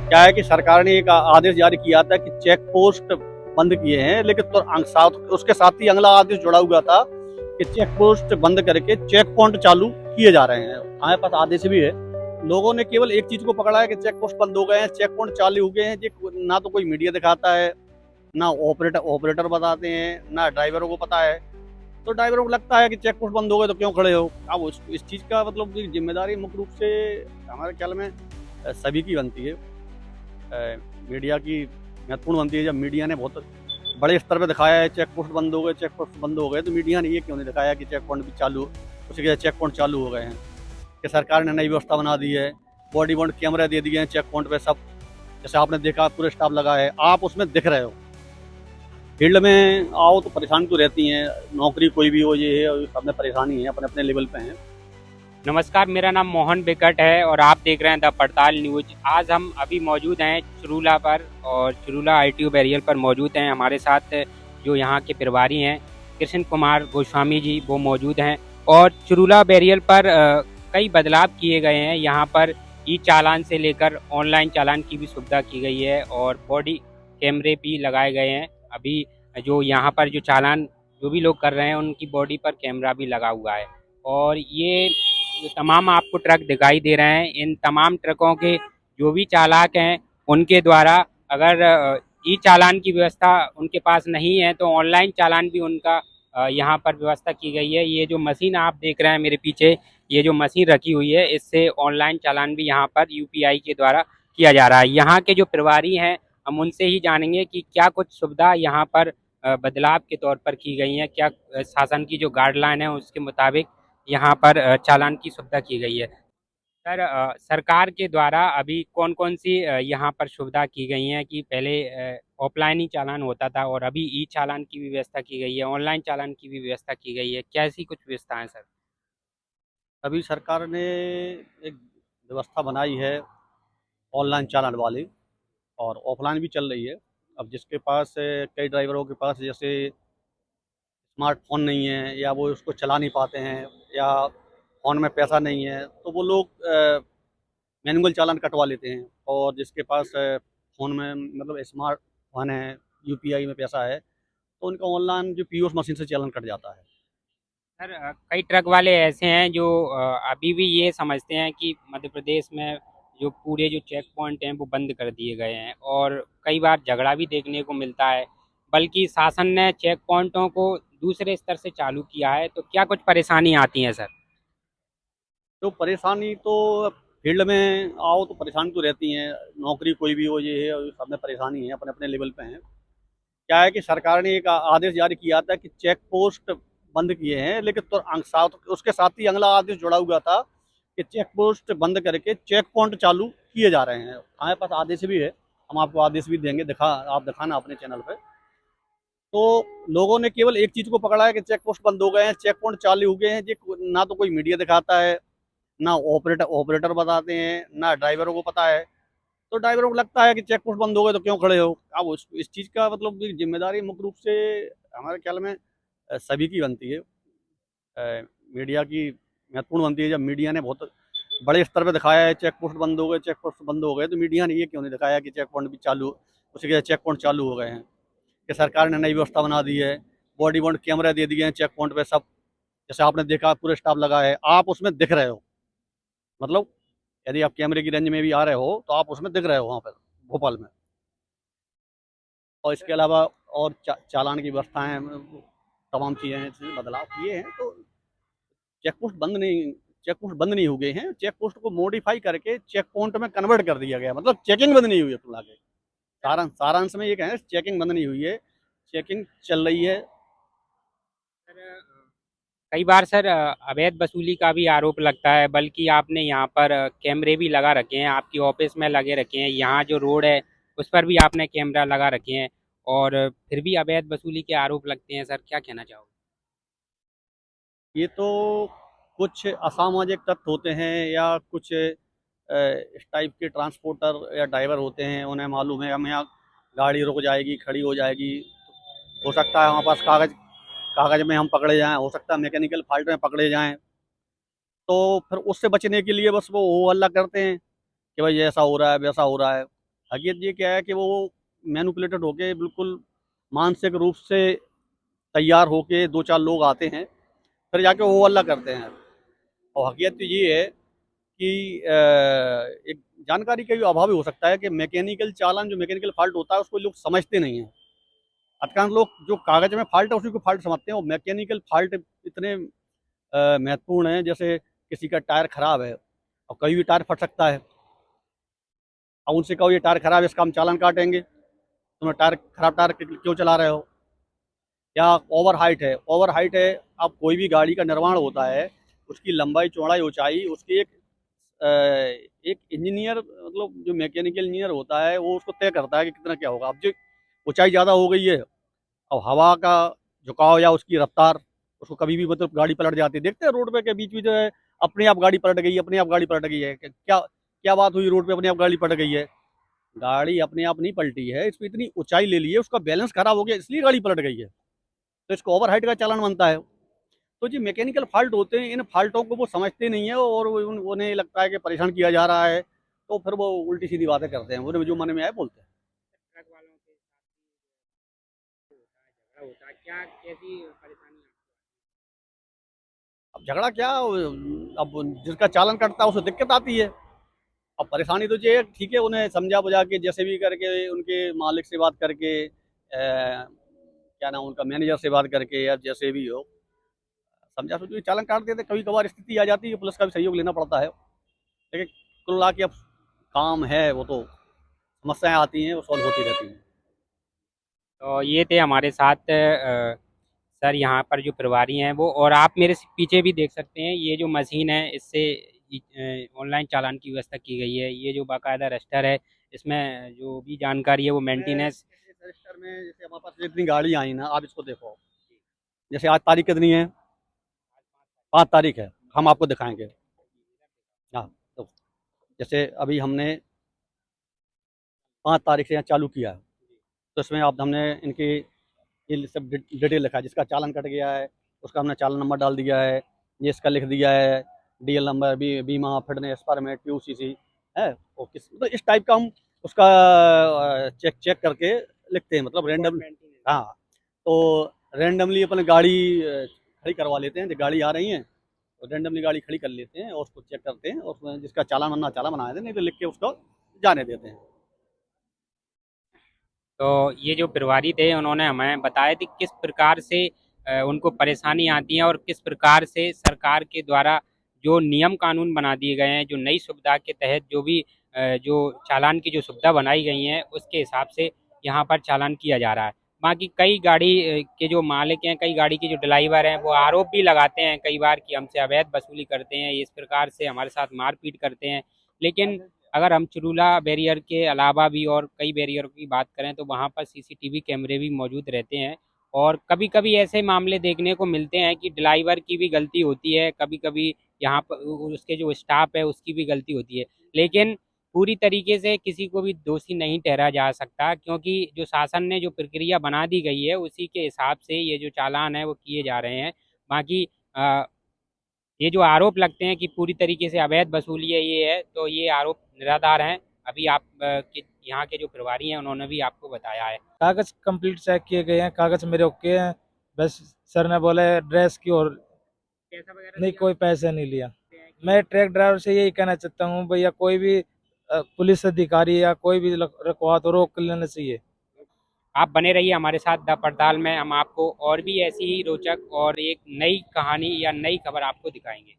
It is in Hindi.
क्या है कि सरकार ने एक आदेश जारी किया था कि चेक पोस्ट बंद किए हैं, लेकिन तो साथ उसके साथ ही अगला आदेश जुड़ा हुआ था कि चेक पोस्ट बंद करके चेक पॉइंट चालू किए जा रहे हैं। हमारे पास आदेश भी है। लोगों ने केवल एक चीज को पकड़ा है कि चेक पोस्ट बंद हो गए हैं, चेक पॉइंट चालू हो गए हैं। ये ना तो कोई मीडिया दिखाता है, ना ऑपरेटर बताते हैं, ना ड्राइवरों को पता है। तो ड्राइवरों को लगता है कि चेक पोस्ट बंद हो गए तो क्यों खड़े हो। अब इस चीज का मतलब जिम्मेदारी मुख्य रूप से हमारे ख्याल में सभी की बनती है। मीडिया की महत्वपूर्ण बनती है। जब मीडिया ने बहुत बड़े स्तर पे दिखाया है चेक पोस्ट बंद हो गए, चेक पोस्ट बंद हो गए, तो मीडिया ने ये क्यों नहीं दिखाया कि चेक पॉइंट भी चालू, उसकी जगह चेक पॉइंट चालू हो गए हैं, कि सरकार ने नई व्यवस्था बना दी है, बॉडी वॉर्न कैमरे दे दिए हैं चेक पॉइंट पे सब। जैसे आपने देखा पूरे स्टाफ लगा है, आप उसमें दिख रहे हो। फील्ड में आओ तो परेशानी तो रहती है, नौकरी कोई भी हो, ये है सब में परेशानी है, अपने अपने लेवल पे हैं। नमस्कार, मेरा नाम मोहन बिकट है और आप देख रहे हैं द पड़ताल न्यूज। आज हम अभी मौजूद हैं चुरूला पर और चुरूला आईटीओ बैरियर पर मौजूद हैं। हमारे साथ जो यहाँ के प्रभारी हैं कृष्ण कुमार गोस्वामी जी, वो मौजूद हैं। और चुरूला बैरियर पर कई बदलाव किए गए हैं। यहाँ पर ई चालान से लेकर ऑनलाइन चालान की भी सुविधा की गई है और बॉडी कैमरे भी लगाए गए हैं। अभी जो यहाँ पर जो चालान जो भी लोग कर रहे हैं उनकी बॉडी पर कैमरा भी लगा हुआ है। और ये जो तमाम आपको ट्रक दिखाई दे रहे हैं, इन तमाम ट्रकों के जो भी चालक हैं उनके द्वारा अगर ई चालान की व्यवस्था उनके पास नहीं है तो ऑनलाइन चालान भी उनका यहाँ पर व्यवस्था की गई है। ये जो मशीन आप देख रहे हैं मेरे पीछे, ये जो मशीन रखी हुई है, इससे ऑनलाइन चालान भी यहाँ पर यूपीआई के द्वारा किया जा रहा है। यहाँ के जो प्रभारी हैं हम उनसे ही जानेंगे कि क्या कुछ सुविधा यहाँ पर बदलाव के तौर पर की गई है, क्या शासन की जो गाइडलाइन है उसके मुताबिक यहाँ पर चालान की सुविधा की गई है। सर, सरकार के द्वारा अभी कौन कौन सी यहाँ पर सुविधा की गई है कि पहले ऑफलाइन ही चालान होता था और अभी ई चालान की भी व्यवस्था की गई है, ऑनलाइन चालान की भी व्यवस्था की गई है, कैसी कुछ व्यवस्था है सर? अभी सरकार ने एक व्यवस्था बनाई है ऑनलाइन चालान वाली, और ऑफलाइन भी चल रही है। अब जिसके पास कई ड्राइवरों के पास जैसे स्मार्टफ़ोन नहीं है, या वो उसको चला नहीं पाते हैं, या फ़ोन में पैसा नहीं है, तो वो लोग मैनुअल चालान कटवा लेते हैं। और जिसके पास फ़ोन में मतलब स्मार्टफ़ोन है, यूपीआई में पैसा है, तो उनका ऑनलाइन जो पीओएस मशीन से चालान कट जाता है। सर, कई ट्रक वाले ऐसे हैं जो अभी भी ये समझते हैं कि मध्य प्रदेश में जो पूरे जो चेक पॉइंट हैं वो बंद कर दिए गए हैं और कई बार झगड़ा भी देखने को मिलता है। बल्कि शासन ने चेक पॉइंटों को दूसरे स्तर से चालू किया है, तो क्या कुछ परेशानी आती है सर? तो परेशानी तो फील्ड में आओ तो परेशानी तो रहती हैं, नौकरी कोई भी हो, ये है सब में परेशानी है, अपने अपने लेवल पे हैं। क्या है कि सरकार ने एक आदेश जारी किया था कि चेक पोस्ट बंद किए हैं, लेकिन तो साथ उसके साथ ही अगला आदेश जुड़ा हुआ था कि चेक पोस्ट बंद करके चेक पॉइंट चालू किए जा रहे हैं। हमारे पास आदेश भी है, हम आपको आदेश भी देंगे, आप दिखाना अपने चैनल पे। तो लोगों ने केवल एक चीज को पकड़ा है कि चेक पोस्ट बंद हो गए हैं, चेक पॉइंट चालू हो गए हैं। ये ना तो कोई मीडिया दिखाता है, ना ऑपरेटर बताते हैं, ना ड्राइवरों को पता है। तो ड्राइवरों को लगता है कि चेक पोस्ट बंद हो गए तो क्यों खड़े हो। अब इस चीज़ का मतलब जिम्मेदारी मुख्य रूप से हमारे ख्याल में सभी की बनती है। मीडिया की महत्वपूर्ण बनती है। जब मीडिया ने बहुत बड़े स्तर पे दिखाया है चेक पोस्ट बंद हो गए, चेक पोस्ट बंद हो गए, तो मीडिया ने ये क्यों नहीं दिखाया कि चेक पॉइंट भी चालू, उसकी जगह चेक पॉइंट चालू हो गए हैं, कि सरकार ने नई व्यवस्था बना दी है, बॉडी वॉर्न कैमरे दे दिए हैं चेक पॉइंट पे सब। जैसे आपने देखा पूरे स्टाफ लगा है, आप उसमें दिख रहे हो। मतलब यदि आप कैमरे की रेंज में भी आ रहे हो तो आप उसमें दिख रहे हो वहाँ पर भोपाल में। और इसके अलावा और चालान की व्यवस्थाएं, तमाम चीज़ें हैं, इसमें बदलाव किए हैं। तो चेक पोस्ट बंद नहीं हो गए हैं, चेक पोस्ट को मॉडिफाई करके चेक पॉइंट में कन्वर्ट कर दिया गया। मतलब चेकिंग बंद नहीं हुई है कुल के। सारांश में ये कहें, चेकिंग बंद नहीं हुई है, चेकिंग चल रही है। सर, कई बार सर अवैध वसूली का भी आरोप लगता है, बल्कि आपने यहाँ पर कैमरे भी लगा रखे हैं, आपकी ऑफिस में लगे रखे हैं, यहाँ जो रोड है उस पर भी आपने कैमरा लगा रखे हैं और फिर भी अवैध वसूली के आरोप लगते हैं। सर, क्या कहना चाहोगे? ये तो कुछ असामाजिक तत्व होते हैं, या कुछ इस टाइप के ट्रांसपोर्टर या ड्राइवर होते हैं, उन्हें मालूम है हम यहाँ गाड़ी रुक जाएगी, खड़ी हो जाएगी, हो सकता है हमारे पास कागज़ कागज़ में हम पकड़े जाएँ, हो सकता है मैकेनिकल फ़ॉल्ट में पकड़े जाएँ। तो फिर उससे बचने के लिए बस वो हो हल्ला करते हैं कि भाई ऐसा हो रहा है, वैसा हो रहा है। हकीकत ये क्या है कि वो मैनिपुलेटेड होके बिल्कुल मानसिक रूप से तैयार होके 2-4 लोग आते हैं, फिर जाके वो हल्ला करते हैं। और हकीकत तो ये है कि एक जानकारी का भी अभाव ही हो सकता है कि मैकेनिकल चालान, जो मैकेनिकल फ़ॉल्ट होता है, उसको लोग समझते नहीं हैं। अधिकांश लोग जो कागज़ में फ़ॉल्ट है, उसी को फ़ॉल्ट समझते हैं, और मैकेनिकल फ़ॉल्ट इतने महत्वपूर्ण हैं, जैसे किसी का टायर खराब है और कभी भी टायर फट सकता है। अब उनसे कहो ये टायर खराब है, इसका हम चालान काटेंगे, तुम टायर खराब टायर क्यों चला रहे हो? या ओवर हाइट है, ओवर हाइट है। अब कोई भी गाड़ी का निर्माण होता है, उसकी लंबाई, चौड़ाई, ऊंचाई, उसकी अ, एक इंजीनियर, मतलब जो मैकेनिकल इंजीनियर होता है, वो उसको तय करता है कि कितना क्या होगा। अब जो ऊंचाई ज़्यादा हो गई है, अब हवा का झुकाव या उसकी रफ्तार, उसको कभी भी मतलब गाड़ी पलट जाती है। देखते हैं रोड पे के बीच में जो है अपने आप गाड़ी पलट गई है, अपने आप गाड़ी पलट गई है। क्या क्या बात हुई, रोड पे अपने आप गाड़ी पलट गई है? गाड़ी अपने आप नहीं पलटी है, इसमें इतनी ऊंचाई ले ली है, उसका बैलेंस खराब हो गया, इसलिए गाड़ी पलट गई है। तो इसको ओवर हाइट का चालान बनता है। तो जो मैकेनिकल फॉल्ट होते हैं, इन फॉल्टों को वो समझते नहीं है, और उन्हें लगता है कि परेशान किया जा रहा है, तो फिर वो उल्टी सीधी बातें करते हैं, उन्हें जो मन में आए बोलते हैं। ट्रक वालों के साथ भी होता है, झगड़ा होता है, क्या कैसी परेशानी है? अब झगड़ा क्या, अब जिसका चालान कटता है उसे दिक्कत आती है। अब परेशानी तो ये है, ठीक है, उन्हें समझा बुझा के जैसे भी करके, उनके मालिक से बात करके, क्या नाम, उनका मैनेजर से बात करके, या जैसे भी हो, समझा सोच के चालान काट देते। कभी कभार स्थिति आ जाती है, पुलिस का भी सहयोग लेना पड़ता है, लेकिन कुल मिला के अब काम है, वो तो समस्याएं आती हैं, वो सॉल्व होती रहती हैं। तो ये थे हमारे साथ सर यहाँ पर जो प्रभारी हैं वो, और आप मेरे पीछे भी देख सकते हैं, ये जो मशीन है इससे ऑनलाइन चालान की व्यवस्था की गई है। ये जो बाकायदा रजिस्टर है, इसमें जो भी जानकारी है वो मेंटेनेंस। इस रजिस्टर में जैसे हमारे पास जितनी गाड़ी आई ना, आप इसको देखो, जैसे आज तारीख कितनी है? 5 तारीख है। हम आपको दिखाएंगे। हाँ, तो जैसे अभी हमने 5 तारीख से यहाँ चालू किया है, तो इसमें आप हमने इनकी ये सब डिटेल लिखा है। जिसका चालान कट गया है, उसका हमने चालान नंबर डाल दिया है, ये इसका लिख दिया है, डीएल नंबर, बीमा, फिटनेस परमिट, पीयूसीसी है, और किस तो इस टाइप का हम उसका चेक चेक करके लिखते हैं, मतलब रैंडम। हाँ, तो रैंडमली अपन गाड़ी खड़ी करवा लेते हैं, जो गाड़ी आ रही है, तो रैंडमली गाड़ी खड़ी कर लेते हैं और उसको चेक करते हैं, और उसमें जिसका चालान बनना चालान बना देते हैं, नहीं तो लिख के उसको जाने देते हैं। तो ये जो प्रभारी थे उन्होंने हमें बताया कि किस प्रकार से उनको परेशानी आती है, और किस प्रकार से सरकार के द्वारा जो नियम कानून बना दिए गए हैं, जो नई सुविधा के तहत जो भी जो चालान की जो सुविधा बनाई गई है उसके हिसाब से यहाँ पर चालान किया जा रहा है। बाकी कई गाड़ी के जो मालिक हैं, कई गाड़ी के जो ड्राइवर हैं, वो आरोप भी लगाते हैं कई बार कि हमसे अवैध वसूली करते हैं, इस प्रकार से हमारे साथ मारपीट करते हैं। लेकिन अगर हम चुरूला बैरियर के अलावा भी और कई बैरियर की बात करें तो वहाँ पर सीसीटीवी कैमरे भी मौजूद रहते हैं, और कभी कभी ऐसे मामले देखने को मिलते हैं कि ड्राइवर की भी गलती होती है, कभी कभी यहाँ पर उसके जो स्टाफ है उसकी भी गलती होती है। लेकिन पूरी तरीके से किसी को भी दोषी नहीं ठहराया जा सकता, क्योंकि जो शासन ने जो प्रक्रिया बना दी गई है उसी के हिसाब से ये जो चालान है वो किए जा रहे हैं। बाकी ये जो आरोप लगते हैं कि पूरी तरीके से अवैध वसूली है, ये है, तो ये आरोप निराधार हैं। अभी आप यहाँ के जो प्रभारी हैं उन्होंने भी आपको बताया है। कागज कंप्लीट चेक किए गए हैं, कागज मेरे ओके हैं। बस सर ने बोला ड्रेस की, और पैसा वगैरह नहीं, दिया कोई पैसे नहीं लिया। हैं कि मैं ट्रक ड्राइवर से यही कहना चाहता हूँ, भैया कोई भी पुलिस अधिकारी या कोई भी रुकवा तो रोक लेना चाहिए। आप बने रहिए हमारे साथ द पड़ताल में, हम आपको और भी ऐसी ही रोचक और एक नई कहानी या नई खबर आपको दिखाएंगे।